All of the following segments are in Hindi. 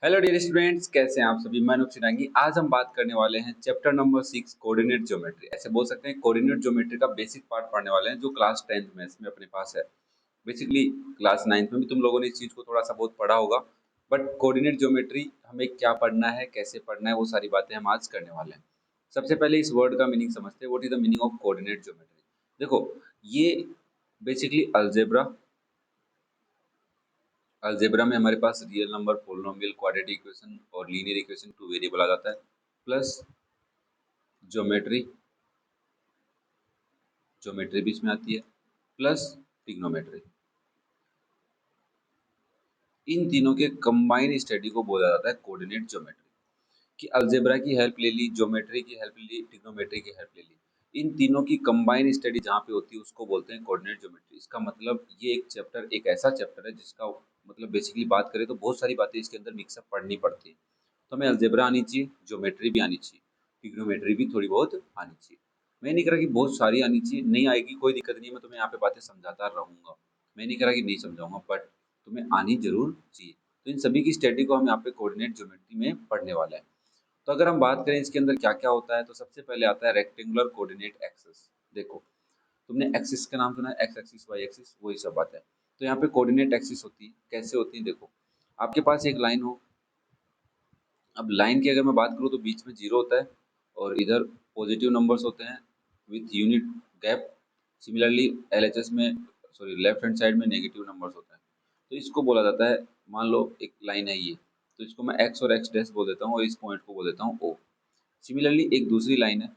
हेलो डियर स्टूडेंट्स, कैसे हैं आप सभी। मैं अनुप सिरागी। आज हम बात करने वाले हैं चैप्टर नंबर 6 कोऑर्डिनेट ज्योमेट्री। ऐसे बोल सकते हैं कोऑर्डिनेट ज्योमेट्री का बेसिक पार्ट पढ़ने वाले हैं जो क्लास 10th में इसमें अपने पास है। बेसिकली क्लास 9th में भी तुम लोगों ने इस चीज़ को थोड़ा सा बहुत पढ़ा होगा, बट कोऑर्डिनेट ज्योमेट्री हमें क्या पढ़ना है, कैसे पढ़ना है, वो सारी बातें हम आज करने वाले हैं। सबसे पहले इस वर्ड का मीनिंग समझते हैं। What is the meaning of coordinate geometry. देखो, ये बेसिकली अलजेब्रा अलजेब्रा में हमारे पास real number, polynomial, quadratic equation और लीनियर इक्वेशन टू वेरिएबल आ जाता है, प्लस ज्योमेट्री ज्योमेट्री भी इसमें आती है, प्लस ट्रिग्नोमेट्री। इन तीनों के कंबाइन स्टडी को बोला जाता है कोऑर्डिनेट ज्योमेट्री। कि अलजेब्रा की हेल्प ले ली, ज्योमेट्री की हेल्प ले ली, ट्रिग्नोमेट्री की हेल्प ले ली, इन तीनों की कंबाइन स्टडी जहाँ पे होती है उसको बोलते हैं कोऑर्डिनेट ज्योमेट्री। इसका मतलब ये एक ऐसा चैप्टर है जिसका मतलब बेसिकली बात करें तो बहुत सारी बातें इसके अंदर मिक्सअप पढ़नी पड़ती है। तो हमें अलजेब्रा आनी चाहिए, ज्योमेट्री भी आनी चाहिए, ट्रिग्नोमेट्री भी थोड़ी बहुत आनी चाहिए। मैं नहीं कह रहा कि बहुत सारी आनी चाहिए, नहीं आएगी कोई दिक्कत नहीं है, मैं तुम्हें यहाँ पे बातें समझाता रहूँगा। मैं नहीं कह रहा कि नहीं समझाऊंगा, बट तुम्हें आनी जरूर चाहिए। तो इन सभी की स्टडी को हम यहाँ पे कोऑर्डिनेट ज्योमेट्री में पढ़ने वाले हैं। तो अगर हम बात करें इसके अंदर क्या क्या होता है, तो सबसे पहले आता है रेक्टेंगुलर कोऑर्डिनेट एक्सिस। देखो, तुमने एक्सिस का नाम सुना है, एक्स एक्सिस, वाई एक्सिस, वही सब बात है। तो यहाँ पे कोऑर्डिनेट एक्सिस होती है। कैसे होती है, देखो, आपके पास एक लाइन हो। अब लाइन की अगर मैं बात करूँ तो बीच में जीरो होता है और इधर पॉजिटिव नंबर्स होते हैं with unit gap. Similarly LHS में, सॉरी, लेफ्ट हैंड साइड में नेगेटिव नंबर्स होते हैं। तो इसको बोला जाता है, मान लो एक लाइन है ये, तो इसको मैं एक्स और एक्स डैश बोल देता हूँ और इस पॉइंट को बोल देता हूँ ओ। सिमिलरली एक दूसरी लाइन है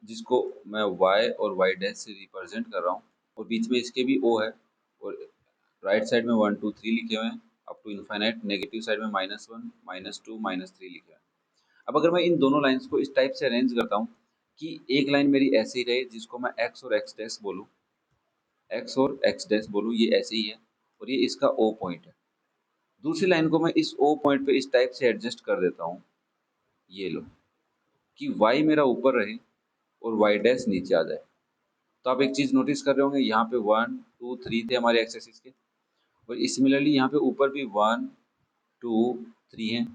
जिसको मैं y और y डैश से रिप्रेजेंट कर रहा हूँ और बीच में इसके भी O है और राइट साइड में 1 2 3 लिखे हुए हैं up to infinite, negative side में -1 -2 -3 लिखे हुए हैं। अब अगर मैं इन दोनों लाइंस को इस टाइप से अरेंज करता हूँ कि एक लाइन मेरी ऐसे ही रहे जिसको मैं x और x डैश बोलूँ, x और x डैश बोलूँ, ये ऐसे ही है और ये इसका O पॉइंट है। दूसरी लाइन को मैं इस O पॉइंट पे इस टाइप से एडजस्ट कर देता हूँ, ये लो, कि y मेरा ऊपर रहे और y डैश नीचे आ जाए। तो आप एक चीज नोटिस कर रहे होंगे, यहाँ पे 1 2 3 थे हमारे एक्स एक्सिस के, और सिमिलरली यहाँ पे ऊपर भी 1 2 3 हैं,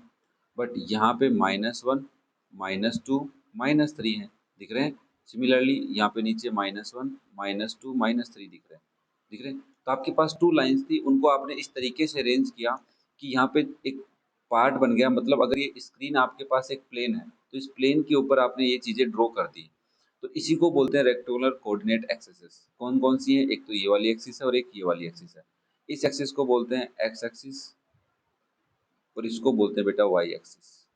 बट यहाँ पे -1 -2 -3 हैं, दिख रहे हैं। सिमिलरली यहाँ पे नीचे -1 -2 -3 दिख रहे हैं। तो आपके पास टू लाइंस थी, उनको आपने इस तरीके से अरेंज किया कि यहाँ पे एक पार्ट बन गया। मतलब अगर ये स्क्रीन आपके पास एक प्लेन है तो इस प्लेन के ऊपर आपने ये चीजें ड्रॉ कर दी। तो इसी को बोलते हैं रेक्टेंगुलर कोऑर्डिनेट एक्सिस। कौन कौन सी है, एक तो ये वाली एक्सिस है और एक ये वाली एक्सिस है। इस एक्सिस को बोलते हैं एक्स एक्सिस और इसको बोलते हैं बेटा y axis.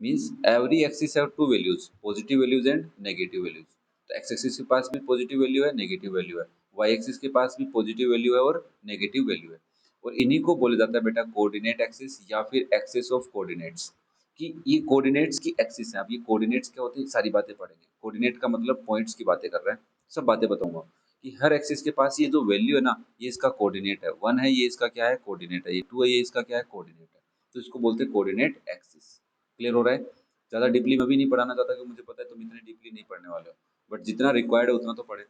Means every axis have two values, positive values and negative values. तो एक्स एक्सिस के पास भी पॉजिटिव वैल्यू है, नेगेटिव वैल्यू है। वाई एक्सिस के पास भी पॉजिटिव वैल्यू है और नेगेटिव वैल्यू है। और इन्हीं को बोला जाता है बेटा कोऑर्डिनेट एक्सिस या फिर एक्सिस ऑफ कोऑर्डिनेट्स। कि ये कोऑर्डिनेट्स की एक्सिस है। अब ये कोऑर्डिनेट्स क्या होती है, सारी बातें पढ़ेंगे। कोऑर्डिनेट का मतलब पॉइंट्स की बातें कर रहे हैं, सब बातें बताऊंगा। कि हर एक्सिस के पास ये जो वैल्यू है ना, ये इसका कोऑर्डिनेट है। 1 है, ये इसका क्या है, कोऑर्डिनेट है। ये 2 है, ये इसका क्या है, कोऑर्डिनेट है। तो इसको बोलते हैं कोऑर्डिनेट एक्सिस। क्लियर हो रहा है। ज़्यादा डीपली मैं भी नहीं पढ़ाना चाहता क्योंकि मुझे पता है तुम इतने डीपली नहीं पढ़ने वाले हो, बट जितना रिक्वायर्ड है उतना तो पढ़े।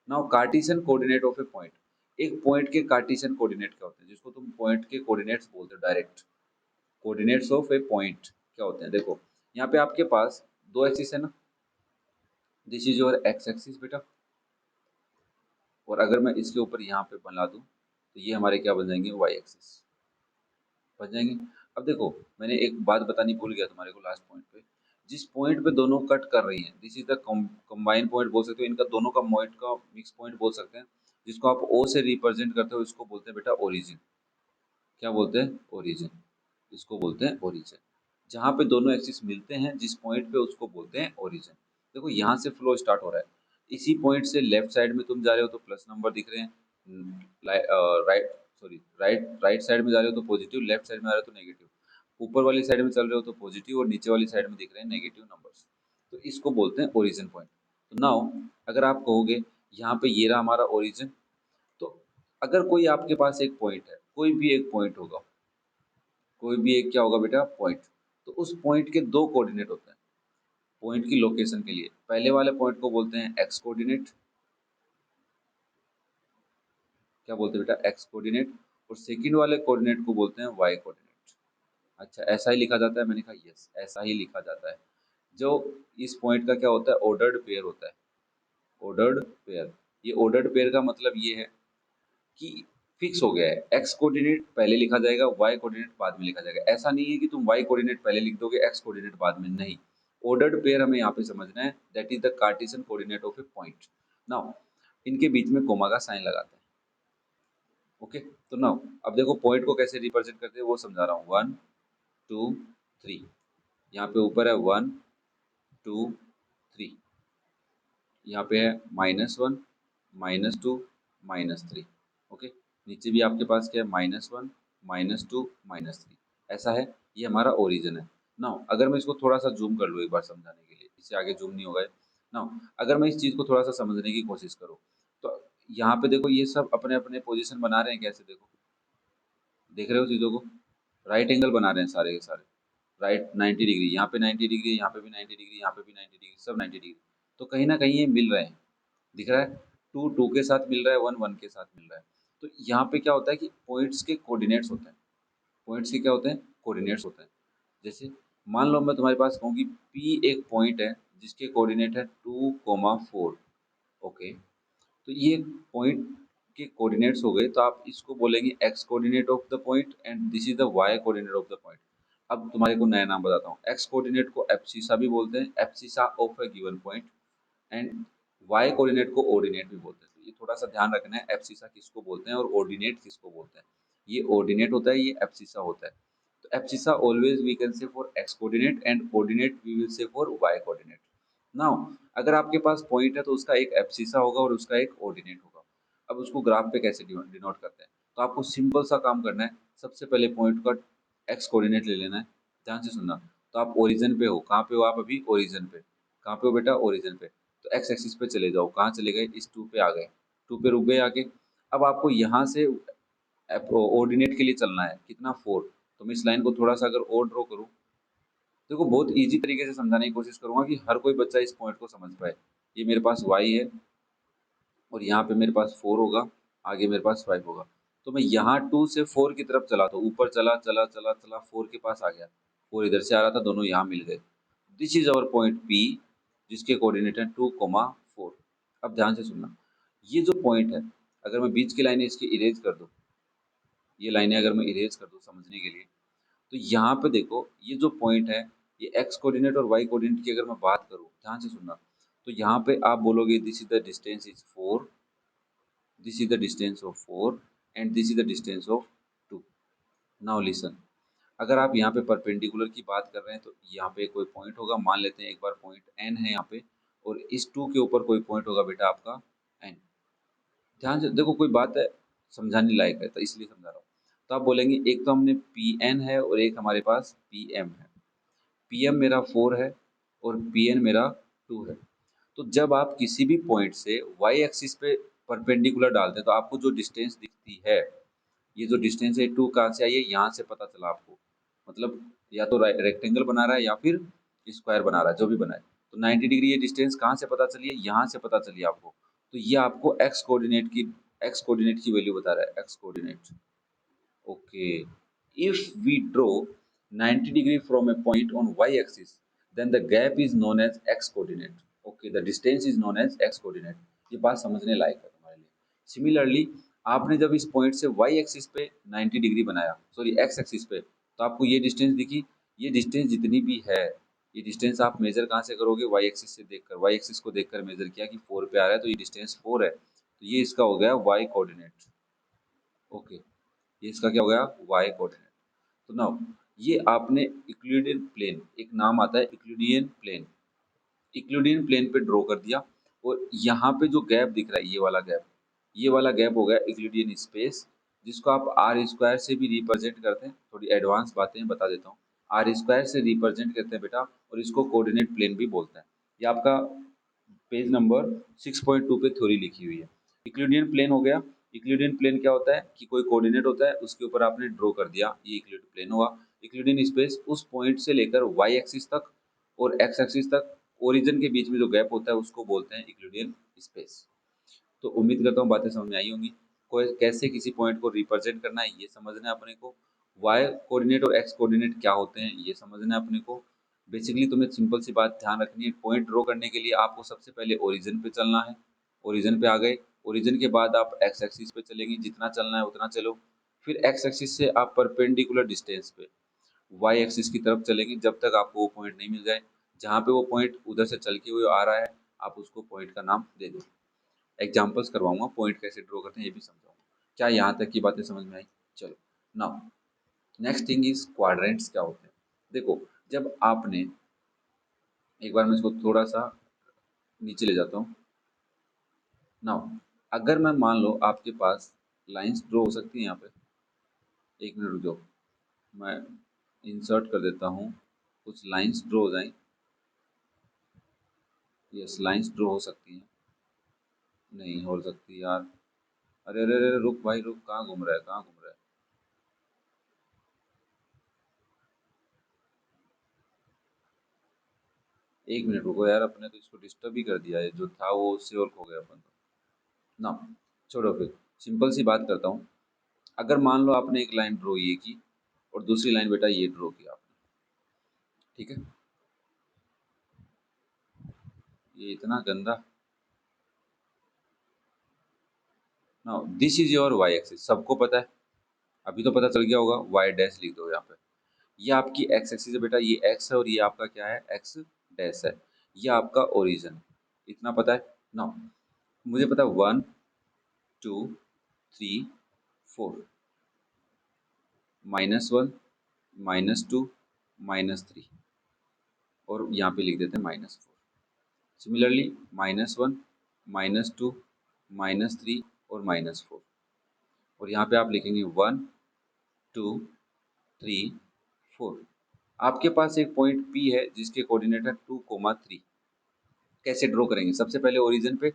Now Cartesian coordinate of A point. एक पॉइंट के कार्टेशियन कोऑर्डिनेट क्या होते हैं, जिसको तुम पॉइंट के कोऑर्डिनेट्स बोलते हो direct. Coordinates of A point क्या होते हैं, देखो, यहाँ पे आपके पास दो एक्सिस है ना, this is your x axis बेटा, और अगर मैं इसके ऊपर यहाँ पे बना दूँ तो ये हमारे क्या बन जाएंगे, वाई एक्सिस बन जाएंगे। अब देखो, मैंने एक बात बतानी भूल गया तुम्हारे को लास्ट पॉइंट पे। जिस पॉइंट पे दोनों कट कर रही हैं, this is the combine point बोल सकते हो, इनका दोनों का पॉइंट का मिक्स पॉइंट बोल सकते हैं। जिसको आप ओ से रिप्रेजेंट करते हो इसको बोलते हैं बेटा ओरिजिन। क्या बोलते हैं, ओरिजिन। इसको बोलते हैं ओरिजिन। जहाँ पे दोनों एक्सिस मिलते हैं जिस पॉइंट पे, उसको बोलते हैं ओरिजिन। देखो, यहाँ से फ्लो स्टार्ट हो रहा है, इसी पॉइंट से लेफ्ट साइड में तुम जा रहे हो तो प्लस नंबर दिख रहे हैं, राइट, सॉरी, राइट साइड में जा रहे हो तो पॉजिटिव, लेफ्ट साइड में जा रहे हो तो नेगेटिव। ऊपर वाली साइड में चल रहे हो तो पॉजिटिव और नीचे वाली साइड में दिख रहे हैं नेगेटिव नंबर्स। तो इसको बोलते हैं ओरिजिन पॉइंट। तो नाउ अगर आप कहोगे यहाँ पे ये रहा हमारा ओरिजिन, तो अगर कोई आपके पास एक पॉइंट है, कोई भी एक पॉइंट होगा, कोई भी एक क्या होगा बेटा, पॉइंट, तो उस पॉइंट के दो कोऑर्डिनेट होते हैं। पॉइंट की लोकेशन के लिए पहले वाले पॉइंट को बोलते हैं एक्स कोऑर्डिनेट। क्या बोलते हैं बेटा, एक्स कोऑर्डिनेट। और सेकंड वाले कोऑर्डिनेट को बोलते हैं वाई कोऑर्डिनेट। अच्छा, ऐसा ही लिखा जाता है? मैंने कहा यस, ऐसा ही लिखा जाता है। जो इस पॉइंट का क्या होता है, ऑर्डर्ड पेयर होता है। ऑर्डर्ड पेयर, ये ऑर्डर्ड पेयर का मतलब ये है कि फिक्स हो गया है, एक्स कोऑर्डिनेट पहले लिखा जाएगा, वाई कोऑर्डिनेट बाद में लिखा जाएगा। ऐसा नहीं है कि तुम वाई कोऑर्डिनेट पहले लिख दोगे, एक्स कोऑर्डिनेट बाद में, नहीं। ऑर्डर्ड पेयर हमें यहाँ पे समझना है, that is the Cartesian coordinate of A point. Now इनके बीच में कोमा का साइन लगाते हैं। ओके, तो नाउ अब देखो पॉइंट को कैसे रिप्रेजेंट करते हैं वो समझा रहा हूँ। 1 2 3, यहाँ पे ऊपर है 1 2 3, यहाँ पे है -1 -2 -3। ओके, नीचे भी आपके पास क्या है, -1 -2 -3, ऐसा है। ये हमारा ओरिजिन है। नाउ अगर मैं इसको थोड़ा सा जूम कर लूँ एक बार समझाने के लिए, इससे आगे जूम नहीं होगा। नाउ अगर मैं इस चीज़ को थोड़ा सा समझने की कोशिश करूँ, तो यहाँ पे देखो ये सब अपने अपने पोजीशन बना रहे हैं, कैसे देखो, देख रहे हो चीज़ों को, राइट एंगल बना रहे हैं सारे के सारे, राइट 90 डिग्री, यहाँ पे 90 डिग्री, यहाँ पे भी 90 डिग्री, यहाँ पे भी 90 डिग्री, सब 90 डिग्री। तो कहीं ना कहीं ये मिल रहे हैं, दिख रहा है। टू टू के साथ मिल रहा है, वन वन के साथ मिल रहा है। तो यहाँ पे क्या होता है कि पॉइंट्स के कोऑर्डिनेट्स होते हैं। पॉइंट्स के क्या होते हैं, कोऑर्डिनेट्स होते हैं। जैसे मान लो मैं तुम्हारे पास कहूँ कि पी एक पॉइंट है जिसके कोऑर्डिनेट है 2,4। ओके, तो ये पॉइंट के कोऑर्डिनेट्स हो गए, तो आप इसको बोलेंगे x coordinate of the point and this is the y coordinate of the point. अब तुम्हारे को नया नाम बताता हूँ। एक्स कोऑर्डिनेट को एब्सिसा भी बोलते हैं, abscissa of a given point, and y coordinate को ऑर्डिनेट भी बोलते हैं। तो ये थोड़ा सा ध्यान रखना है, एब्सिसा किसको बोलते हैं और ऑर्डिनेट किसको बोलते हैं। ये ऑर्डिनेट होता है, ये एब्सिसा होता है। तो abscissa always we can say for x coordinate and ordinate we will say for y coordinate. Now अगर आपके पास पॉइंट है तो उसका एक एब्सिसा होगा और उसका एक ऑर्डिनेट होगा। अब उसको ग्राफ पे कैसे डिनोट करते हैं, तो आपको सिंपल सा काम करना है। सबसे पहले पॉइंट का एक्स कोऑर्डिनेट ले लेना है, ध्यान से सुनना। तो आप ओरिजिन पे हो, कहाँ पे हो आप अभी, ओरिजिन पे। कहाँ पे हो बेटा, ओरिजिन पे। तो एक्स एक्सिस पे चले जाओ, कहाँ चले गए, इस 2 पे आ गए, 2 पे रुक गए आके। अब आपको यहाँ से ऑर्डिनेट के लिए चलना है, कितना, 4। तो मैं इस लाइन को थोड़ा सा अगर और ड्रॉ करूँ, देखो बहुत इजी तरीके से समझाने की कोशिश करूंगा कि हर कोई बच्चा इस पॉइंट को समझ पाए। ये मेरे पास y है और यहाँ पे मेरे पास 4 होगा, आगे मेरे पास 5 होगा। तो मैं यहाँ 2 से 4 की तरफ चला, तो ऊपर चला चला चला चला 4 के पास आ गया, 4 इधर से आ रहा था, दोनों यहाँ मिल गए। This is our point P, जिसके कोऑर्डिनेट है 2,4। अब ध्यान से सुनना, ये जो पॉइंट है, अगर मैं बीच की लाइनें इसकी इरेज कर दूँ, ये लाइनें अगर मैं इरेज कर दूँ समझने के लिए, तो यहाँ पे देखो ये जो पॉइंट है, ये एक्स कोऑर्डिनेट और वाई कोऑर्डिनेट की अगर मैं बात करूँ, ध्यान से सुनना, तो यहाँ पे आप बोलोगे this is the distance is 4, this is the distance of 4 and this is the distance of 2। Now listen, अगर आप यहाँ पे परपेंडिकुलर की बात कर रहे हैं, तो यहाँ पे कोई पॉइंट होगा, मान लेते हैं एक बार पॉइंट एन है यहाँ पे, और इस 2 के ऊपर कोई पॉइंट होगा बेटा आपका एन। ध्यान से देखो, कोई बात है समझाने लायक है तो इसलिए समझा रहा हूँ। तो आप बोलेंगे एक तो हमने पी एन है और एक हमारे पास पी एम है। पीएम मेरा 4 है और पीएन मेरा 2 है। तो जब आप किसी भी पॉइंट से वाई एक्सिस पे परपेंडिकुलर डालते हैं, तो आपको जो डिस्टेंस दिखती है, ये जो डिस्टेंस है 2 कहाँ से आई है, यहाँ से पता चला आपको। मतलब या तो रेक्टेंगल बना रहा है या फिर स्क्वायर बना रहा है, जो भी बनाए। तो 90 डिग्री ये डिस्टेंस कहाँ से पता चली है, यहाँ से पता चली आपको। तो ये आपको एक्स कोऑर्डिनेट की वैल्यू बता रहा है, x coordinate. Okay. If we draw 90 degree from a point on y-axis, then the gap is known as x-coordinate. Okay, the distance is known as x-coordinate. ये बात समझने लायक है तुम्हारे लिए। सिमिलरली आपने जब इस पॉइंट से y एक्सिस पे 90 डिग्री बनाया, सॉरी x एक्सिस पे, तो आपको ये डिस्टेंस दिखी। ये डिस्टेंस जितनी भी है, ये डिस्टेंस आप मेजर कहाँ से करोगे, y एक्सिस से देखकर, y एक्सिस को देखकर मेजर किया कि 4 पे आ रहा है, तो ये डिस्टेंस 4 है, तो ये इसका हो गया y कोऑर्डिनेट। ओके, ये इसका क्या हो गया, वाई कोऑर्डिनेट। तो नाउ ये आपने यूक्लिडियन प्लेन, एक नाम आता है यूक्लिडियन प्लेन, यूक्लिडियन प्लेन पे ड्रॉ कर दिया। और यहाँ पे जो गैप दिख रहा है, ये वाला गैप, ये वाला गैप हो गया यूक्लिडियन स्पेस, जिसको आप आर स्क्वायर से भी रिप्रेजेंट करते हैं। थोड़ी एडवांस बातें बता देता हूँ, आर स्क्वायर से रिप्रेजेंट करते हैं बेटा, और इसको कोऑर्डिनेट प्लेन भी बोलते हैं। ये आपका पेज नंबर 6.2 पे थ्योरी लिखी हुई है। यूक्लिडियन प्लेन हो गया। यूक्लिडियन प्लेन क्या होता है कि कोई कोऑर्डिनेट होता है, उसके ऊपर आपने ड्रॉ कर दिया, ये यूक्लिडियन प्लेन हुआ। यूक्लिडियन स्पेस उस पॉइंट से लेकर वाई एक्सिस तक और एक्स एक्सिस तक ओरिजिन के बीच में जो गैप होता है उसको बोलते हैं यूक्लिडियन स्पेस। तो उम्मीद करता हूँ बातें समझ में आई होंगी। कोई कैसे किसी पॉइंट को रिप्रेजेंट करना है ये समझना है अपने को, वाई कोऑर्डिनेट और एक्स कोऑर्डिनेट क्या होते हैं ये समझना है अपने को। बेसिकली तुम्हें सिंपल सी बात ध्यान रखनी है, पॉइंट ड्रॉ करने के लिए आपको सबसे पहले ओरिजिन पे चलना है। ओरिजिन पे आ गए, ओरिजिन के बाद आप एक्स एक्सिस पे चलेंगे, जितना चलना है उतना चलो। फिर एक्स एक्सिस से आप परपेंडिकुलर डिस्टेंस पे वाई एक्सिस की तरफ चलेंगे जब तक आपको वो पॉइंट नहीं मिल जाए। जहाँ पे वो पॉइंट उधर से चल के हुए आ रहा है, आप उसको पॉइंट का नाम दे दो। एग्जाम्पल्स करवाऊंगा, पॉइंट कैसे ड्रॉ करते हैं ये भी समझाऊंगा। क्या यहाँ तक की बातें समझ में आई? चलो now next thing is quadrants क्या होते हैं। देखो, जब आपने, एक बार मैं इसको थोड़ा सा नीचे ले जाता हूँ। नाउ अगर मैं मान लो आपके पास लाइंस ड्रॉ हो सकती है यहाँ पे, एक मिनट रुक जाओ, मैं इंसर्ट कर देता हूँ, कुछ लाइंस ड्रॉ हो जाएं। यस, लाइंस ड्रॉ हो सकती हैं। नहीं हो सकती यार। अरे अरे अरे रुक भाई रुक, कहाँ घूम रहा है, कहाँ घूम रहा है? एक मिनट रुको यार, अपने तो इसको डिस्टर्ब ही कर दिया है, जो था वो उससे और खो गया अपन तो। ना, छोड़ो फिर, सिंपल सी बात करता हूँ। अगर मान लो आपने एक लाइन ड्रॉ ये की और दूसरी लाइन बेटा ये ड्रॉ किया आपने, ठीक है? ये इतना गंदा। Now this is your y axis, सबको पता है, अभी तो पता चल गया होगा, वाई डैश लिख दो यहाँ पे। ये आपकी एक्स एक्सिस है बेटा, ये एक्स है और ये आपका क्या है, एक्स डैश है। ये आपका ओरिजिन, इतना पता है। नाउ मुझे पता है 1 2 3 4, -1 -2 -3, और यहाँ पे लिख देते हैं -4। सिमिलरली -1 -2 -3 और -4, और यहाँ पे आप लिखेंगे 1 2 3 4। आपके पास एक पॉइंट P है जिसके कोऑर्डिनेट है 2, 3। कैसे ड्रॉ करेंगे? सबसे पहले ओरिजिन पे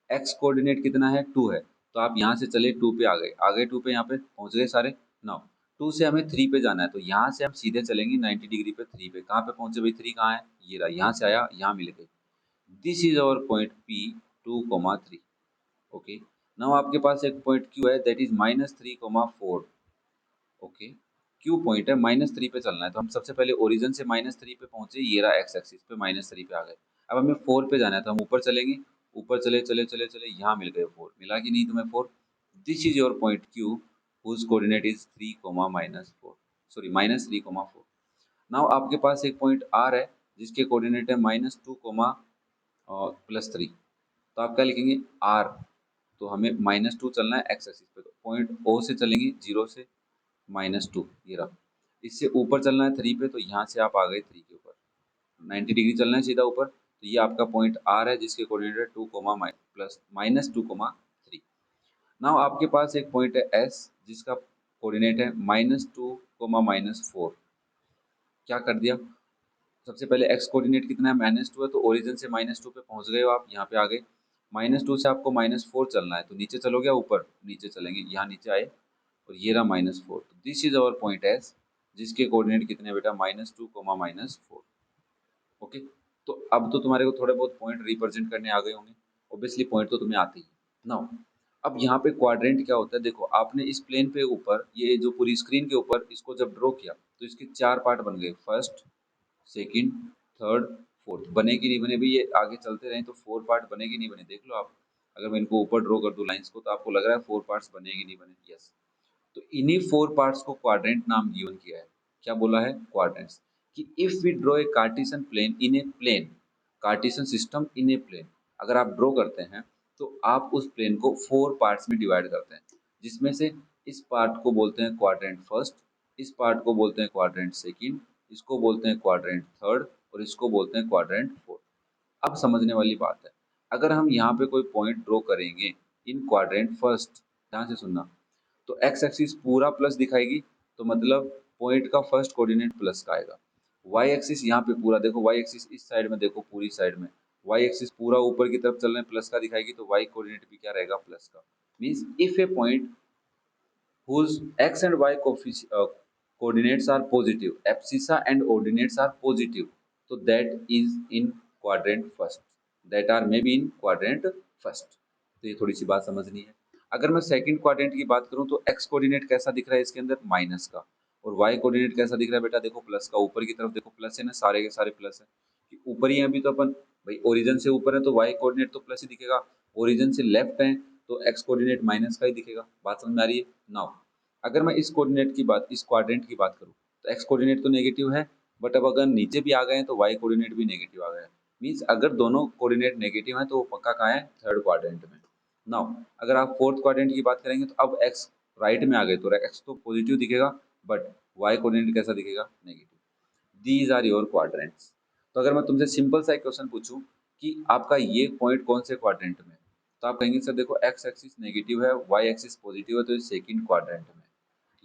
एक्स कोऑर्डिनेट कितना है, 2 है, तो आप यहाँ से चले 2 पे आ गए 2 पे, यहाँ पे पहुंच गए सारे। नाउ 2 से हमें 3 पे जाना है, तो यहाँ से हम सीधे चलेंगे 90 डिग्री पे 3 पे। कहाँ पे पहुंचे भाई? 3 कहाँ है? ये रहा, यहाँ से आया, यहाँ मिल गई। This is our point P, 2, 3। Okay, now आपके पास एक पॉइंट Q है, that is -3, 4। Okay, Q point है, -3 पे चलना है, तो हम सबसे पहले ओरिजिन से -3 पे पहुंचे, ये रहा एक्स एक्सिस पे, -3 पे आ गए। अब हमें 4 पे जाना है, तो हम ऊपर चलेंगे, ऊपर चले चले चले चले, यहाँ मिल गए 4। मिला कि नहीं तुम्हें 4? This is your point Q, whose coordinate is 3, -4, sorry -3, 4। Now आपके पास एक पॉइंट आर है जिसके कोऑर्डिनेट है -2, +3। तो आप क्या लिखेंगे? आर। तो हमें -2 चलना है एक्स एक्सिस पे, तो पॉइंट ओ से चलेंगे, 0 से -2, ये रहा। इससे ऊपर चलना है 3 पे, तो यहाँ से आप आ गए 3 के ऊपर, 90 डिग्री चलना है सीधा ऊपर, तो ये आपका पॉइंट आर है जिसके कोऑर्डिनेट है 2, प्लस -2, 3। नाउ आपके पास एक पॉइंट है एस जिसका कोऑर्डिनेट है -2, -4। क्या कर दिया? सबसे पहले एक्स कोऑर्डिनेट कितना है, -2 है, तो ओरिजिन से -2 पे पहुंच गए हो आप, यहाँ पे आ गए। -2 से आपको -4 चलना है, तो नीचे चलोगे या ऊपर? नीचे चलेंगे, यहाँ नीचे आए, और ये रहा -4। तो this is our point S जिसके कोऑर्डिनेट कितने हैं बेटा, -2, -4। ओके, तो अब तो तुम्हारे को थोड़े बहुत पॉइंट रिप्रेजेंट करने आ गए होंगे, ऑब्वियसली पॉइंट तो तुम्हें आते ही। नाउ अब यहाँ पे क्वाड्रेंट क्या होता है, देखो आपने इस प्लेन पे ऊपर, ये जो पूरी स्क्रीन के ऊपर इसको जब ड्रॉ किया, तो इसके 4 पार्ट बन गए, फर्स्ट, सेकंड, थर्ड, फोर्थ। बने कि नहीं बने भी, ये आगे चलते रहे तो 4 पार्ट बने कि नहीं बने, देख लो आप। अगर मैं इनको ऊपर ड्रॉ कर दूं लाइंस को, तो आपको लग रहा है 4 पार्ट्स बने कि नहीं बने? यस। तो इन्हीं 4 पार्ट्स को क्वाड्रेंट नाम गिवन किया है। क्या बोला है? क्वाड्रेंट्स। कि if we draw a Cartesian plane in a plane, Cartesian system in a plane, अगर आप ड्रॉ करते हैं तो आप उस प्लेन को 4 पार्ट्स में डिवाइड करते हैं, जिसमें से इस पार्ट को बोलते हैं क्वाड्रेंट फर्स्ट, इस पार्ट को बोलते हैं क्वाड्रेंट सेकंड, इसको बोलते हैं क्वाड्रेंट थर्ड, और इसको बोलते हैं क्वाड्रेंट फोर्थ। अब समझने वाली बात है, अगर हम यहाँ पे कोई पॉइंट ड्रॉ करेंगे इन क्वाड्रेंट फर्स्ट, ध्यान से सुनना, तो एक्स एक्सिस पूरा प्लस दिखाएगी, तो मतलब पॉइंट का फर्स्ट कोऑर्डिनेट प्लस का आएगा। वाई एक्सिस यहाँ पे पूरा देखो, वाई एक्सिस इस साइड में देखो, पूरी साइड में वाई एक्सिस पूरा ऊपर की तरफ चल रहे हैं, प्लस का दिखाएगी, तो वाई कोऑर्डिनेट भी क्या रहेगा, प्लस का। Means if A point whose x and y coordinates are positive, abscissa and ordinates are positive, so that is in quadrant first, that are maybe in quadrant first। तो ये थोड़ी सी बात समझनी है। अगर मैं सेकंड क्वाड्रेंट की बात करूं, तो x कोऑर्डिनेट कैसा दिख रहा है इसके अंदर, माइनस का, और वाई कोऑर्डिनेट कैसा दिख रहा है बेटा, देखो प्लस का, ऊपर की तरफ देखो प्लस है ना, सारे के सारे प्लस है कि ऊपर ही है। अभी तो अपन भाई ओरिजिन से ऊपर है तो वाई कोऑर्डिनेट तो प्लस ही दिखेगा, ओरिजिन से लेफ्ट है तो एक्स कोऑर्डिनेट माइनस का ही दिखेगा। बात समझ में आ रही है? नाउ अगर मैं इस कोऑर्डिनेट की बात, इस क्वाड्रेंट की बात करूँ तो एक्स कोऑर्डिनेट तो नेगेटिव है, बट अब अगर नीचे भी आ गए हैं तो वाई कोऑर्डिनेट भी नेगेटिव आ गया है। मीन्स अगर दोनों कोऑर्डिनेट नेगेटिव हैं तो वो पक्का कहाँ है, थर्ड क्वाड्रेंट में। नाउ अगर आप फोर्थ क्वाड्रेंट की बात करेंगे तो अब एक्स राइट में आ गए तो एक्स तो पॉजिटिव दिखेगा, बट वाई कोऑर्डिनेट कैसा दिखेगा, negative. These are your quadrants. तो अगर मैं तुमसे सिंपल सा एक क्वेश्चन पूछूं कि आपका ये पॉइंट कौन से क्वाड्रेंट में है, तो आप कहेंगे सर देखो एक्स एक्सिस नेगेटिव है, वाई एक्सिस पॉजिटिव है, तो ये सेकंड क्वाड्रेंट में।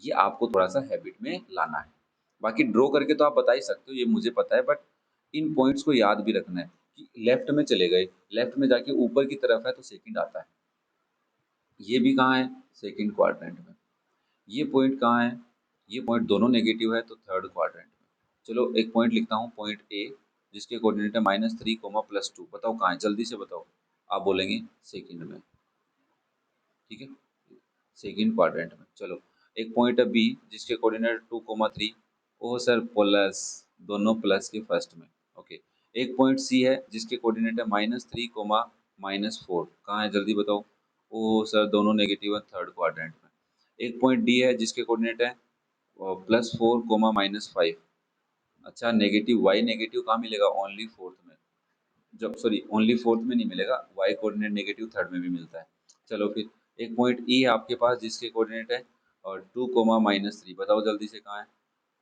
ये आपको थोड़ा सा हैबिट में लाना है। बाकी ड्रॉ करके तो आप बता ही सकते हो, ये मुझे पता है, बट इन पॉइंट्स को याद भी रखना है कि लेफ्ट में चले गए, लेफ्ट में जाके ऊपर की तरफ है तो सेकंड आता है। ये भी कहाँ है, सेकंड क्वाड्रेंट में। ये पॉइंट कहाँ है, ये पॉइंट दोनों नेगेटिव है तो थर्ड क्वाड्रेंट में। चलो एक पॉइंट लिखता हूँ, पॉइंट ए जिसके कोऑर्डिनेट है -3, +2, बताओ कहाँ है, जल्दी से बताओ। आप बोलेंगे सेकंड में, ठीक है, सेकंड क्वाड्रेंट में। चलो एक पॉइंट है बी जिसके कोऑर्डिनेट 2, 3, ओ सर प्लस, दोनों प्लस के फर्स्ट में। ओके, एक पॉइंट सी है जिसके कोऑर्डिनेट है -3, -4, कहाँ है जल्दी बताओ। ओ सर दोनों नेगेटिव है, थर्ड क्वाड्रेंट में। एक पॉइंट डी है जिसके कोऑर्डिनेट है +4, -5। अच्छा नेगेटिव, वाई नेगेटिव कहाँ मिलेगा, ओनली फोर्थ में। जब सॉरी ओनली फोर्थ में नहीं मिलेगा, वाई कोऑर्डिनेट नेगेटिव थर्ड में भी मिलता है। चलो फिर एक पॉइंट ई है आपके पास जिसके कोऑर्डिनेट है और 2, -3, बताओ जल्दी से कहाँ है।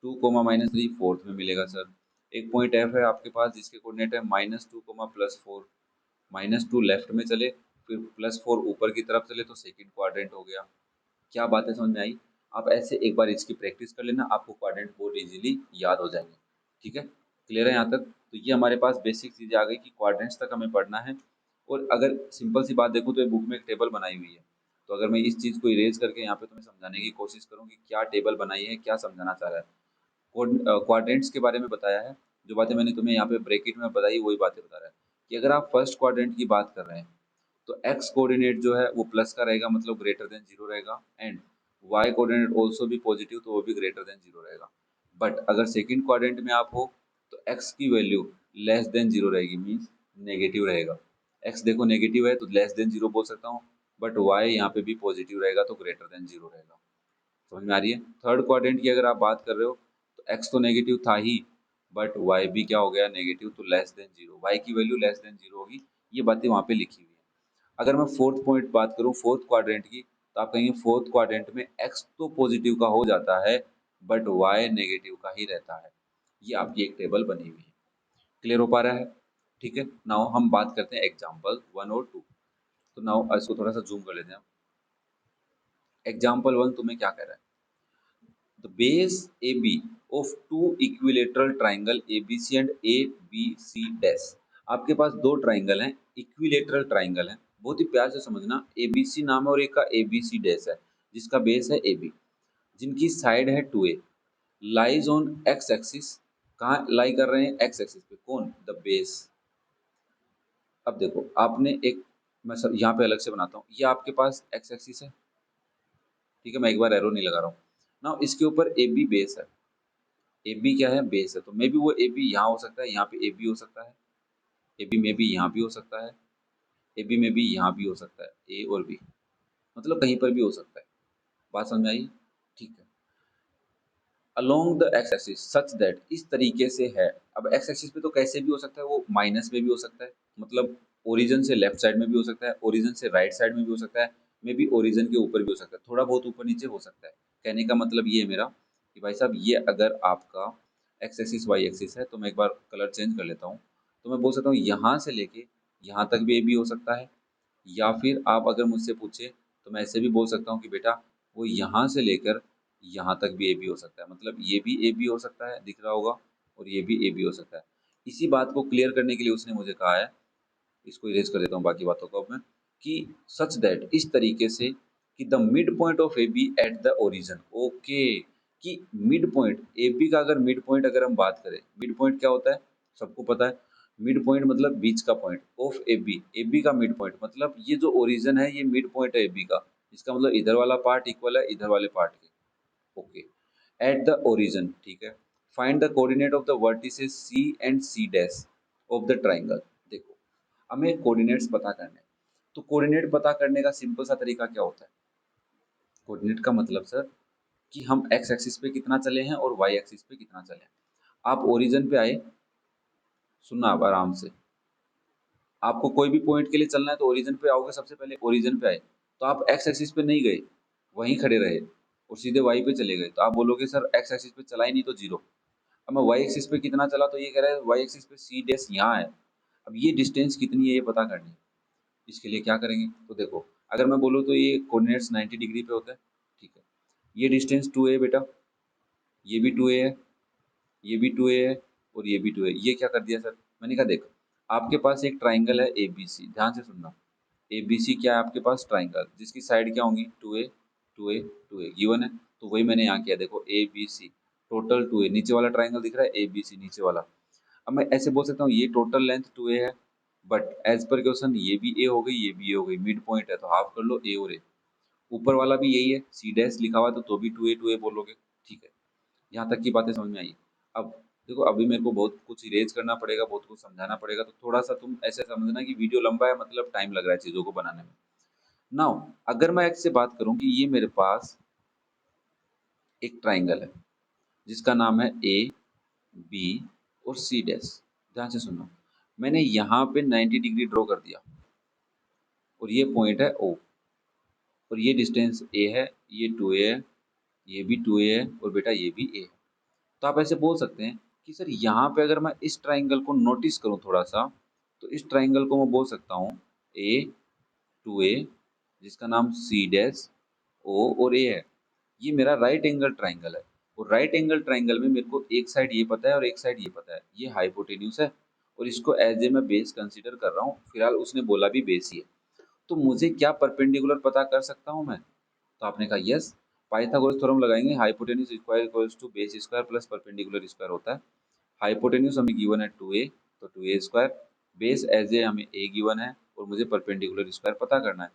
2, -3 फोर्थ में मिलेगा सर। एक पॉइंट एफ है आपके पास जिसके कोऑर्डिनेट है -2, +4, -2 लेफ्ट में चले, फिर +4 ऊपर की तरफ चले तो सेकंड क्वाड्रेंट हो गया। क्या बातें समझ में आई? आप ऐसे एक बार इसकी प्रैक्टिस कर लेना, आपको क्वाड्रेंट बहुत इजीली याद हो जाएंगे। ठीक है, क्लियर है यहाँ तक? तो ये हमारे पास बेसिक चीज़ें आ गई कि क्वाड्रेंट्स तक हमें पढ़ना है। और अगर सिंपल सी बात देखूँ तो ये बुक में एक टेबल बनाई हुई है, तो अगर मैं इस चीज़ को इरेज करके यहाँ पे तुम्हें समझाने की कोशिश करूँ कि क्या टेबल बनाई है, क्या समझाना चाह रहा है। क्वाड्रेंट्स के बारे में बताया है, जो बातें मैंने तुम्हें यहाँ पे ब्रैकेट में बताई वही बातें बता रहा है कि अगर आप फर्स्ट क्वाड्रेंट की बात कर रहे हैं तो एक्स कोऑर्डिनेट जो है वो प्लस का रहेगा, मतलब ग्रेटर देन जीरो रहेगा, एंड वाई कोऑर्डिनेट ऑल्सो भी पॉजिटिव तो वो भी ग्रेटर देन जीरो रहेगा। बट अगर सेकंड क्वाड्रेंट में आप हो तो एक्स की वैल्यू लेस देन जीरो रहेगी, मीन्स नेगेटिव रहेगा। एक्स देखो नेगेटिव है तो लेस देन जीरो बोल सकता हूँ, बट वाई यहाँ पे भी पॉजिटिव रहेगा तो ग्रेटर देन जीरो रहेगा। समझ में आ रही है? थर्ड क्वाड्रेंट की अगर आप बात कर रहे हो तो एक्स तो नेगेटिव था ही, बट वाई भी क्या हो गया, नेगेटिव, तो लेस देन जीरो, वाई की वैल्यू लेस देन जीरो होगी। ये बातें वहाँ पे लिखी हुई है। अगर मैं फोर्थ पॉइंट बात करूँ, फोर्थ क्वाड्रेंट की, तो आप कहेंगे फोर्थ क्वाड्रेंट में एक्स तो पॉजिटिव का हो जाता है बट वाई नेगेटिव का ही रहता है। ये आपकी एक टेबल बनी हुई है। क्लियर हो पा रहा है? ठीक है, नाउ हम बात करते हैं एग्जाम्पल 1 और 2। तो नाउ इसको थोड़ा सा जूम कर लेते हैं। एग्जाम्पल 1 तुम्हें क्या कह रहा है, the base AB of two equilateral triangle ABC and ABC dash। आपके पास दो ट्राइंगल हैं, इक्विलेटरल ट्राइंगल हैं, बहुत ही प्यार से समझना। ABC नाम है और एक का ABC डैश है, जिसका बेस है AB, जिनकी साइड है 2A, lies on x axis. कहाँ लाई कर रहे हैं, एक्स एक्सिस पे। कौन, द बेस। अब देखो आपने एक, मैं सर यहाँ पे अलग से बनाता हूँ, ये आपके पास एक्स एक्सिस है, ठीक है, मैं एक बार एरो नहीं लगा रहा हूँ ना। इसके ऊपर AB बेस है, ए बी क्या है, बेस है, तो मे बी वो ए बी यहाँ हो सकता है, यहाँ पे ए बी हो सकता है, ए बी में भी यहाँ भी हो सकता है, ए बी में भी यहाँ भी हो सकता है, ए और बी, मतलब कहीं पर भी हो सकता है। बात समझ में आई? ठीक है। Along the x axis such that, इस तरीके से है। अब एक्स एक्सिस पे तो कैसे भी हो सकता है, वो माइनस में भी हो सकता है, मतलब ओरिजिन से लेफ्ट साइड में भी हो सकता है, ओरिजिन से राइट साइड में भी हो सकता है, मे बी ओरिजिन के ऊपर भी हो सकता है, थोड़ा बहुत ऊपर नीचे हो सकता है। कहने का मतलब ये है मेरा कि भाई साहब ये अगर आपका एक्स एक्सिस वाई एक्सिस है, तो मैं एक बार कलर चेंज कर लेता हूँ, तो मैं बोल सकता हूँ यहाँ से लेके यहाँ तक भी ए बी हो सकता है, या फिर आप अगर मुझसे पूछे तो मैं ऐसे भी बोल सकता हूँ कि बेटा वो यहाँ से लेकर यहाँ तक भी ए बी हो सकता है, मतलब ये भी ए बी हो सकता है, दिख रहा होगा, और ये भी ए बी हो सकता है। इसी बात को क्लियर करने के लिए उसने मुझे कहा है, इसको इरेज कर देता हूँ बाकी बातों को अब मैं, कि सच दैट, इस तरीके से कि the mid point of A B at the origin. Okay, कि मिड पॉइंट ए बी का, अगर मिड पॉइंट अगर हम बात करें, मिड पॉइंट क्या होता है, सबको पता है। मिड पॉइंट मतलब बीच का पॉइंट, ऑफ ए बी का मिड पॉइंट मतलब ये जो ओरिजिन है ये मिड पॉइंट है ए बी का, इसका मतलब इधर वाला पार्ट इक्वल है इधर वाले पार्ट के। ओके, एट द ओरिजिन, ठीक है। Find the coordinate of the vertices C and C dash of the triangle. देखो, हमें कोऑर्डिनेट्स पता करने हैं। तो कोऑर्डिनेट पता करने का सिंपल सा तरीका क्या होता है? कोऑर्डिनेट का मतलब सर कि हम एक्स एक्सिस पे कितना चले हैं और वाई एक्सिस पे कितना चले हैं। आप ओरिजिन पे आए, सुनना आप आराम से। आपको कोई भी पॉइंट के लिए चलना है तो ओरिजिन पे आओगे, सबसे पहले ओरिजिन पे आए तो आप एक्स एक्सिस पे नहीं गए, वहीं खड़े रहे और सीधे वाई पे चले गए, तो आप बोलोगे सर एक्स एक्सिस पे चला ही नहीं तो जीरो। अब मैं वाई एक्सिस पे कितना चला, तो ये कह रहा है वाई एक्सिस पे सी डैश यहाँ है। अब ये डिस्टेंस कितनी है ये पता करनी है। इसके लिए क्या करेंगे, तो देखो, अगर मैं बोलूँ तो ये कोऑर्डिनेट्स 90 डिग्री पे होता है, ठीक है। ये डिस्टेंस 2a बेटा, ये भी 2a है, ये भी 2a है और ये भी 2a। ये क्या कर दिया सर, मैंने कहा देख, आपके पास एक ट्राइंगल है ए बी सी, ध्यान से सुनना। ए बी सी क्या है आपके पास, ट्राइंगल, जिसकी साइड क्या होंगी, 2a 2a 2a गिवन है। तो वही मैंने यहाँ किया, देखो A B C total 2a, नीचे वाला ट्राइंगल दिख रहा है ए बी सी नीचे वाला। अब मैं ऐसे बोल सकता हूँ ये टोटल लेंथ 2a है, बट एज पर क्वेश्चन ये भी ए हो गई, ये भी ए हो गई, मिड पॉइंट है तो हाफ कर लो ए और ए। ऊपर वाला भी यही है, सी डैश लिखा हुआ है तो भी 2a बोलोगे, ठीक है। यहाँ तक की बातें समझ में आई। अब देखो, अभी मेरे को बहुत कुछ इरेज करना पड़ेगा, बहुत कुछ समझाना पड़ेगा, तो थोड़ा सा तुम ऐसे समझना कि वीडियो लंबा है, मतलब टाइम लग रहा है चीज़ों को बनाने में। नाउ अगर मैं एक से बात करूं कि ये मेरे पास एक ट्राइंगल है जिसका नाम है ए बी और सी डैश। ध्यान से सुनो, मैंने यहाँ पे 90 डिग्री ड्रॉ कर दिया और ये पॉइंट है ओ, और ये डिस्टेंस ए है, ये 2a है, ये भी 2a है और बेटा ये भी ए है। तो आप ऐसे बोल सकते हैं कि सर यहाँ पे अगर मैं इस ट्राइंगल को नोटिस करूँ थोड़ा सा, तो इस ट्राइंगल को मैं बोल सकता हूँ ए 2a, जिसका नाम सी डैश ओ और ए है। ये मेरा राइट एंगल ट्राइंगल है, और राइट एंगल ट्राइंगल में मेरे को एक साइड ये पता है और एक साइड ये पता है, ये हाइपोटेन्यूस है और इसको एज ए मैं बेस कंसीडर कर रहा हूँ, फिलहाल उसने बोला भी बेस ही है। तो मुझे क्या परपेंडिकुलर पता कर सकता हूँ मैं, तो आपने कहा यस, पाइथागोरस थ्योरम लगाएंगे, hypotenuse square equals to base square plus perpendicular square होता है। हाइपोटेन्यूस हमें गिवन है 2a, तो 2a square, base as a हमें a गिवन है और मुझे परपेंडिकुलर स्क्वायर पता करना है।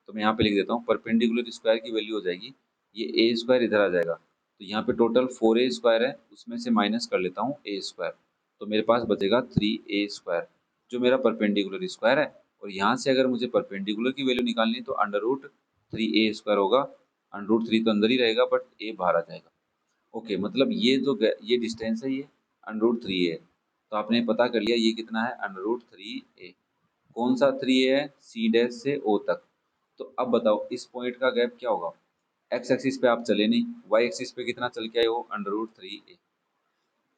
तो मैं यहाँ पे लिख देता हूँ, परपेंडिकुलर स्क्वायर की वैल्यू हो जाएगी, ये a स्क्वायर इधर आ जाएगा, तो यहाँ पे टोटल 4a स्क्वायर है, उसमें से माइनस कर लेता हूँ a स्क्वायर, तो मेरे पास बचेगा 3a स्क्वायर, जो मेरा परपेंडिकुलर स्क्वायर है। और यहाँ से अगर मुझे परपेंडिकुलर की वैल्यू निकालनी है तो अंडर रूट 3a स्क्वायर होगा, अंडर रूट 3 तो अंदर ही रहेगा बट a बाहर आ जाएगा। ओके, मतलब ये जो ये डिस्टेंस है ये अंडर रूट 3 है, तो आपने पता कर लिया ये कितना है, अंडर रूट 3a। कौन सा 3a है, सी डैश से o तक। तो अब बताओ इस पॉइंट का गैप क्या होगा, एक्स एक्सिस पे आप चले नहीं, वाई एक्सिस पे कितना चल के आए हो, अंडर रूट 3a।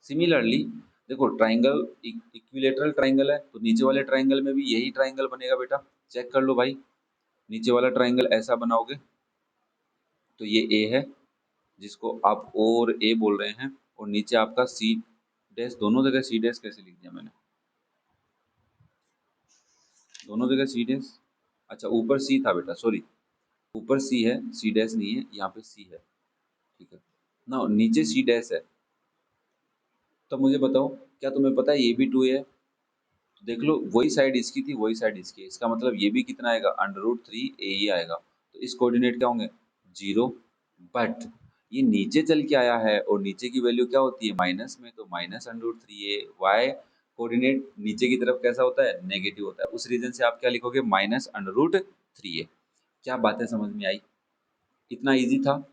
सिमिलरली देखो, ट्राइंगल इक्विलेटरल ट्राइंगल है तो नीचे वाले ट्राइंगल में भी यही ट्राइंगल बनेगा बेटा, चेक कर लो भाई। नीचे वाला ट्राइंगल ऐसा बनाओगे तो ये ए है, जिसको आप ओ और ए बोल रहे हैं, और नीचे आपका सी डैश, दोनों जगह सी डैश कैसे लिख दिया मैंने, दोनों जगह सी डैश। अच्छा ऊपर सी था बेटा, सॉरी, ऊपर सी है, सी डैश नहीं है, यहाँ पे सी है, ठीक है ना, नीचे सी डैश है। तो मुझे बताओ, क्या तुम्हें पता है ये भी 2 है, तो देख लो वही साइड इसकी थी वही साइड इसकी है, इसका मतलब ये भी कितना आएगा, अंडर रूट 3a ही आएगा। तो इस कोऑर्डिनेट क्या होंगे, जीरो। बट ये नीचे चल के आया है और नीचे की वैल्यू क्या होती है, माइनस में, तो minus under root 3a। Y coordinate नीचे की तरफ कैसा होता है, नेगेटिव होता है, उस रीजन से आप क्या लिखोगे, माइनस अंडर रूट 3a। क्या बातें समझ में आई? इतना ईजी था,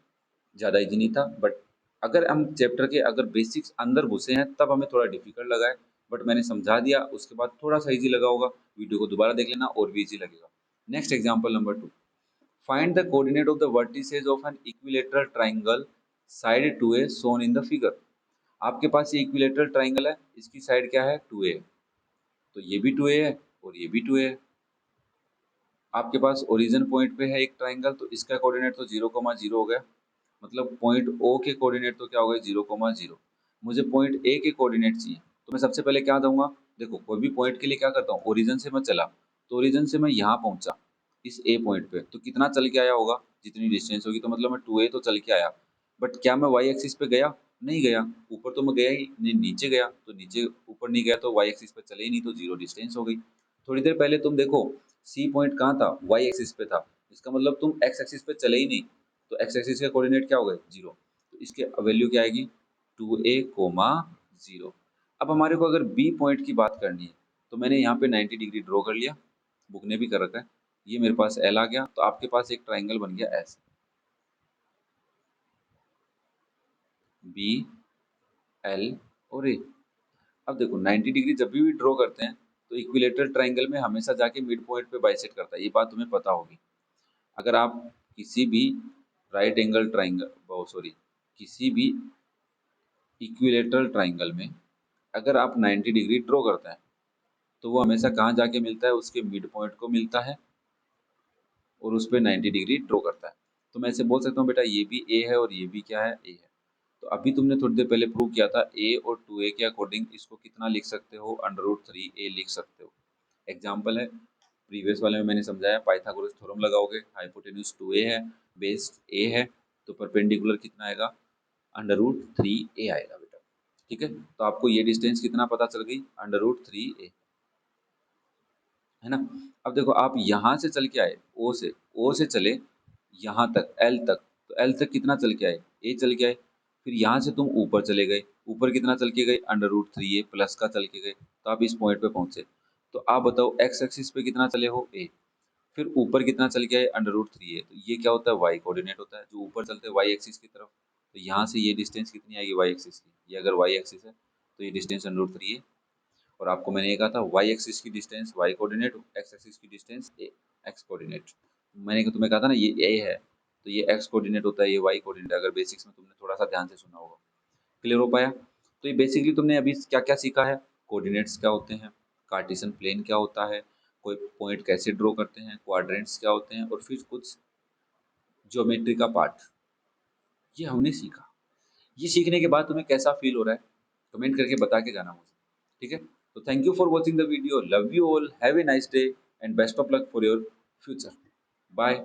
ज़्यादा ईजी नहीं था, बट अगर हम चैप्टर के अगर बेसिक्स अंदर घुसे हैं तब हमें थोड़ा डिफिकल्ट लगा है, बट मैंने समझा दिया उसके बाद थोड़ा सा ईजी लगा होगा। वीडियो को दोबारा देख लेना और भी ईजी लगेगा। Next example number 2, find the coordinate of the vertices of an equilateral triangle side 2a shown in the figure. आपके पास ये इक्विलेटरल ट्राइंगल है, इसकी साइड क्या है, 2a, तो ये भी 2a है और ये भी 2a है। आपके पास ओरिजिन पॉइंट पे है एक ट्राइंगल, तो इसका कोऑर्डिनेट तो 0,0 हो गया, मतलब पॉइंट ओ के कोऑर्डिनेट तो क्या हो गए, 0,0। मुझे पॉइंट ए के कोऑर्डिनेट चाहिए, तो मैं सबसे पहले क्या दूंगा, देखो कोई भी पॉइंट के लिए क्या करता हूँ, ओरिजिन से मैं चला, तो ओरिजिन से मैं यहाँ पहुंचा इस ए पॉइंट पे, तो कितना चल के आया होगा, जितनी डिस्टेंस होगी, तो मतलब मैं 2a तो चल के आया। बट क्या मैं वाई एक्सिस पे गया, नहीं गया, ऊपर तो मैं गया ही नहीं, नीचे गया, तो नीचे ऊपर नहीं गया तो वाई एक्सिस पे चले ही नहीं, तो जीरो डिस्टेंस हो गई। थोड़ी देर पहले तुम देखो, सी पॉइंट कहाँ था, वाई एक्सिस पे था, इसका मतलब तुम एक्स एक्सिस पे चले ही नहीं, तो एक्स एक्सिस के कोऑर्डिनेट क्या हो गए, जीरो। तो इसके वैल्यू क्या आएगी 2a, 0। अब हमारे को अगर बी पॉइंट की बात करनी है तो मैंने यहाँ पे 90 डिग्री ड्रॉ कर लिया, बुक ने भी कर रखा है। ये मेरे पास एल आ गया, तो आपके पास एक ट्राइंगल बन गया एस, बी, एल और ए। अब देखो 90 डिग्री जब भी ड्रॉ करते हैं तो इक्विलेटरल ट्राइंगल में हमेशा जाके मिड पॉइंट पे बाइसेक्ट करता है, ये बात तुम्हें पता होगी। अगर आप किसी भी राइट एंगल ट्राइंगल, सॉरी, किसी भी इक्विलेटरल ट्राइंगल में अगर आप 90 डिग्री ड्रॉ करते हैं तो वो हमेशा कहाँ जाके मिलता है, उसके मिड पॉइंट को मिलता है और उस पर 90 डिग्री ड्रॉ करता है। तो मैं ऐसे बोल सकता हूँ बेटा ये भी ए है और ये भी क्या है, ए है। तो अभी तुमने थोड़ी देर पहले प्रूव किया था ए और 2a के अकॉर्डिंग इसको कितना लिख सकते हो, √3a लिख सकते हो। एग्जाम्पल है, प्रीवियस वाले में मैंने समझाया, पाइथागोरस थ्योरम लगाओगे, हाइपोटेन्यूज 2a है, बेस a है, तो परपेंडिकुलर कितना आएगा, √3a आएगा बेटा। ठीक है, तो आपको ये डिस्टेंस कितना पता चल गई, √3a, है ना। अब देखो आप यहाँ से चल के आए, ओ से चले यहाँ तक, एल तक, तो एल तक कितना चल के आए, ए चल के आए। फिर यहाँ से तुम ऊपर चले गए, ऊपर कितना चल के गए, √3a प्लस का चल के गए, तो आप इस पॉइंट पे पहुंचे। तो आप बताओ एक्स एक्सिस पे कितना चले हो, ए, फिर ऊपर कितना चल के आए, √3a, तो ये क्या होता है, वाई कोऑर्डिनेट होता है, जो ऊपर चलते हैं वाई एक्सिस की तरफ। तो यहाँ से ये डिस्टेंस कितनी आएगी वाई एक्सिस की, ये अगर वाई एक्सिस है तो ये डिस्टेंस √3a। और आपको मैंने ये कहा था वाई एक्सिस की distance Y coordinate, X axis की डिस्टेंस एक्स कोऑर्डिनेट। मैंने तुम्हें कहा था ना ये ए है तो ये एक्स कोऑर्डिनेट होता है, ये वाई कोऑर्डिनेट, अगर बेसिक्स में तुमने थोड़ा सा ध्यान से सुना होगा। क्लियर हो पाया। तो ये बेसिकली तुमने अभी क्या क्या सीखा है, कोऑर्डिनेट्स क्या होते हैं, कार्टेशियन प्लेन क्या होता है, कोई पॉइंट कैसे ड्रॉ करते हैं, क्वाड्रेंट्स क्या होते हैं, और फिर कुछ ज्योमेट्री का पार्ट, ये हमने सीखा। ये सीखने के बाद तुम्हें कैसा फील हो रहा है कमेंट करके बता के जाना मुझे। ठीक है, तो thank you for watching the video, love you all, have a nice day and best of luck for your future. Bye.